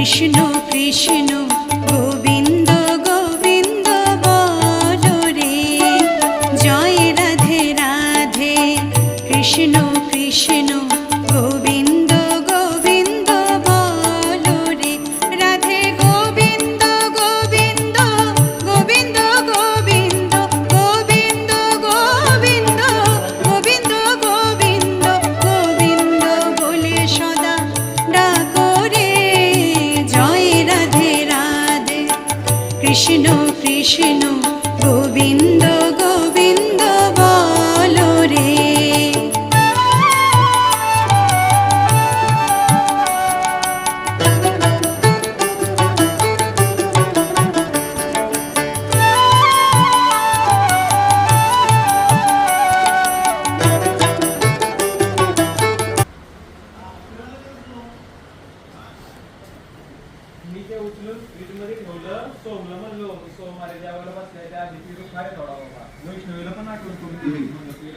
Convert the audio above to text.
কৃষ্ণ কৃষ্ণ গোবিন্দ গোবিন্দ বলো রে, জয় রাধে রাধে। কৃষ্ণ কৃষ্ণ গোবিন্দ গোবিন্দ বলো রে, রাধে গোবিন্দ গোবিন্দ গোবিন্দ গোবিন্দ গোবিন্দ গোবিন্দ গোবিন্দ গোবিন্দ গোবিন্দ বলে সদা ডাকো রে, জয় রাধে রাধে। কৃষ্ণ কৃষ্ণ গোবিন্দ গোবিন্দ বলো রে। मी ते उचलून फ्रीजमध्ये ठेवलं, सोमला म्हणलो सोमवारी ज्या वेळेला बसल्या त्या आधी पिरू खाय थोडा बाबा. वैष्णवीला पण आठवण करून दिली म्हणलं पिरू